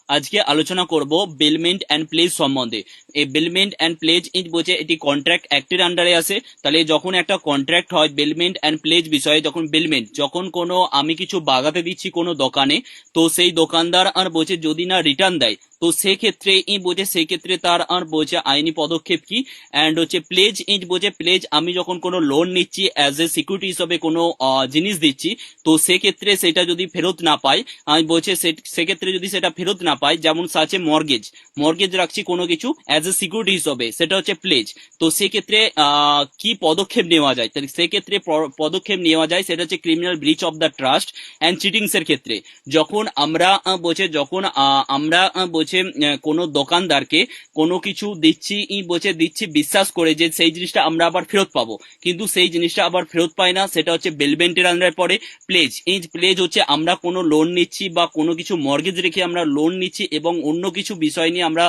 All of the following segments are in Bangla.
আজকে আলোচনা করব বেলমেন্ট অ্যান্ড প্লেজ সম্বন্ধে। এই বেলমেন্ট অ্যান্ড প্লেজ ইজ বলছে এটি কন্ট্রাক্ট অ্যাক্টের আন্ডারে আসে। তাহলে যখন একটা কন্ট্রাক্ট হয় বেলমেন্ট অ্যান্ড প্লেজ বিষয়ে, যখন বেলমেন্ট, যখন কোনো আমি কিছু বাগাতে দিচ্ছি কোনো দোকানে, তো সেই দোকানদার আর বলছে যদি না রিটার্ন দেয়, তো সেক্ষেত্রে ই বলছে সেক্ষেত্রে তার আর বলছে আইনি পদক্ষেপ কি। অ্যান্ড হচ্ছে প্লেজ ইজ বলছে প্লেজ, আমি যখন কোনো লোন নিচ্ছি অ্যাজ এ সিকিউরিটি হিসেবে কোনো জিনিস দিচ্ছি, তো সেক্ষেত্রে সেটা যদি ফেরত না পায়, আমি বলছে সেক্ষেত্রে যদি সেটা ফেরত না পায়, যেমন আছে মর্গেজ, মর্গেজ রাখছি কোনো কিছু অ্যাজ এ সিকিউরিটি হিসেবে, সেটা হচ্ছে প্লেজ। তো সেক্ষেত্রে কি পদক্ষেপ নেওয়া যায়, তাহলে সেক্ষেত্রে পদক্ষেপ নেওয়া যায় সেটা হচ্ছে criminal breach of the trust and cheatings এর ক্ষেত্রে। যখন আমরা বলছে যখন আমরা বলছে কোনো দোকানদারকে কোনো কিছু দিচ্ছি দিচ্ছি বিশ্বাস করে যে সেই জিনিসটা আমরা আবার ফেরত পাবো, কিন্তু সেই জিনিসটা আবার ফেরত পাই না, সেটা হচ্ছে বেলমেন্টের আন্ডারে পড়ে। প্লেজ প্লেজ হচ্ছে আমরা কোনো লোন নিচ্ছি বা কোনো কিছু মর্গেজ রেখে আমরা লোন নিচ্ছি এবং অন্য কিছু বিষয় নিয়ে আমরা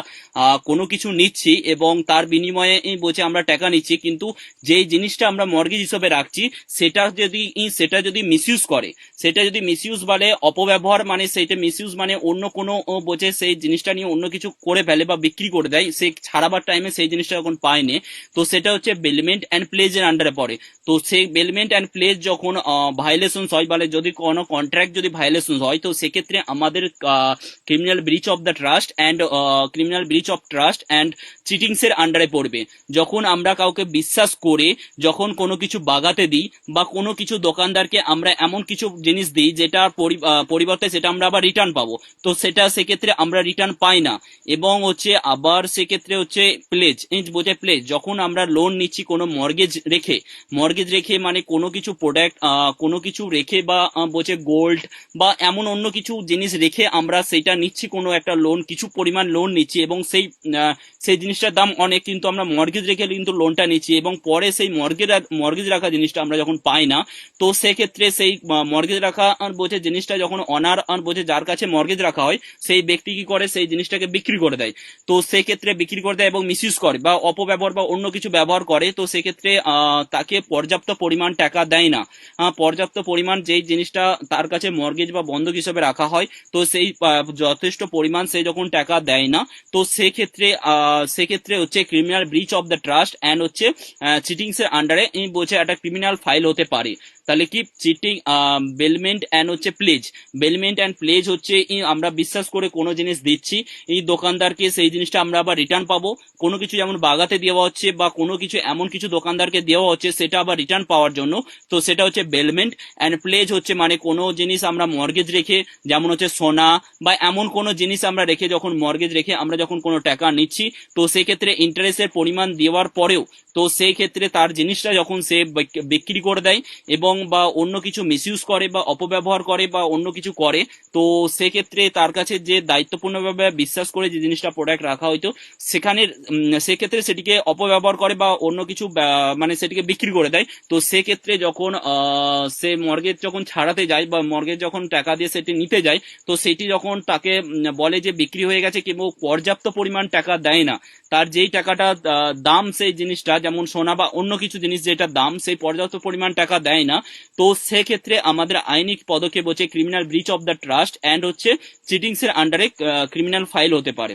কোনো কিছু নিচ্ছি এবং তার বিনিময়ে বলছে আমরা টাকা নিচ্ছি, কিন্তু যেই জিনিসটা আমরা মর্গেজ হিসেবে রাখছি সেটা যদি মিসইউজ করে, সেটা যদি মিসইউজ বলে অপব্যবহার, মানে সেইটা মিসইউজ মানে অন্য কোনো বলছে সেই জিনিসটা নিয়ে অন্য কিছু করে ফেলে বা বিক্রি করে দেয়, সে ছাড়াবার টাইমে সেই জিনিসটা যখন পায়নি, তো সেটা হচ্ছে বেলমেন্ট অ্যান্ড প্লেজের আন্ডারে পড়ে। তো সেই বেলমেন্ট অ্যান্ড প্লেজ যখন ভায়োলেশন হয়, বলে যদি কোনো কন্ট্রাক্ট যদি ভায়োলেশন হয়, তো সেক্ষেত্রে আমাদের criminal breach of the trust and criminal breach of trust and cheatings এর আন্ডারে পড়বে। যখন আমরা কাউকে বিশ্বাস করে যখন কোনো কিছু বাগাতে দিই বা কোনো কিছু দোকানদারকে আমরা এমন কিছু জিনিস দিই যেটা পরিবর্তে সেটা আমরা আবার রিটার্ন পাবো, তো সেটা সেক্ষেত্রে আমরা রিটার্ন পাই না। এবং হচ্ছে আবার সেক্ষেত্রে হচ্ছে প্লেজ বোঝে প্লেজ, যখন আমরা লোন নিচ্ছি কোনো মর্গেজ রেখে মানে কোনো কিছু প্রোডাক্ট কোনো কিছু রেখে বা বলছে গোল্ড বা এমন অন্য কিছু জিনিস রেখে আমরা সেটা নিচ্ছি, কোনো একটা লোন কিছু পরিমাণ লোন নিচ্ছি এবং সেই জিনিসটার দাম অনেক, কিন্তু আমরা মর্গেজ রেখে কিন্তু লোনটা নিচ্ছি এবং পরে সেই মর্গেজ রাখা জিনিসটা আমরা যখন পাই না, তো সেক্ষেত্রে সেই মর্গেজ রাখা আর বলছে জিনিসটা যখন অনার আর বলছে যার কাছে মর্গেজ রাখা হয় সেই ব্যক্তি কি করে সেই জিনিসটাকে বিক্রি করে দেয়। তো সেক্ষেত্রে বিক্রি করে দেয় এবং মিসইউজ করে বা অপব্যবহার বা অন্য কিছু ব্যবহার করে, তো সেক্ষেত্রে তাকে পর্যাপ্ত পরিমাণ টাকা দেয় না। পর্যাপ্ত পরিমাণ যেই জিনিসটা তার কাছে মর্গেজ বা বন্ধক হিসেবে রাখা হয়, তো সেই যথেষ্ট পরিমাণ সে যখন টাকা দেয় না, তো সেক্ষেত্রে হচ্ছে criminal breach of the trust and হচ্ছে চিটিংস এর আন্ডারে বলছে একটা ক্রিমিনাল ফাইল হতে পারে। তাহলে কি চিটিং বেলমেন্ট অ্যান্ড হচ্ছে প্লেজ, বেলমেন্ট অ্যান্ড প্লেজ হচ্ছে আমরা বিশ্বাস করে কোনো জিনিস দিচ্ছি এই দোকানদারকে, সেই জিনিসটা আমরা আবার রিটার্ন পাবো। কোনো কিছু যেমন বাগাতে দেওয়া হচ্ছে বা কোনো কিছু এমন কিছু দোকানদারকে দেওয়া হচ্ছে সেটা আবার রিটার্ন পাওয়ার জন্য, তো সেটা হচ্ছে বেলমেন্ট। অ্যান্ড প্লেজ হচ্ছে মানে কোনো জিনিস আমরা মর্গেজ রেখে, যেমন হচ্ছে সোনা বা এমন কোনো জিনিস আমরা রেখে, যখন মর্গেজ রেখে আমরা যখন কোনো টাকা নিচ্ছি, তো সেক্ষেত্রে ইন্টারেস্টের পরিমাণ দেওয়ার পরেও, তো সেই ক্ষেত্রে তার জিনিসটা যখন সে বিক্রি করে দেয় এবং বা অন্য কিছু মিসইউজ করে বা অপব্যবহার করে বা অন্য কিছু করে, তো সেক্ষেত্রে তার কাছে যে দায়িত্বপূর্ণভাবে বিশ্বাস করে যে জিনিসটা প্রোডাক্ট রাখা হয়তো সেখানে সেক্ষেত্রে সেটিকে অপব্যবহার করে বা অন্য কিছু মানে সেটিকে বিক্রি করে দেয়, তো সেক্ষেত্রে যখন সে মর্গেজ যখন ছাড়াতে যায় বা মর্গেজ যখন টাকা দিয়ে সেটি নিতে যায়, তো সেটি যখন তাকে বলে যে বিক্রি হয়ে গেছে কিন্তু পর্যাপ্ত পরিমাণ টাকা দেয় না, তার যেই টাকাটা দাম সেই জিনিসটা যেমন সোনা বা অন্য কিছু জিনিস যেটা দাম সেই পর্যাপ্ত পরিমাণ টাকা দেয় না, তো সেক্ষেত্রে আমাদের আইনি পদক্ষেপ হচ্ছে criminal breach of the trust and হচ্ছে চিটিংস এর আন্ডারে ক্রিমিনাল ফাইল হতে পারে।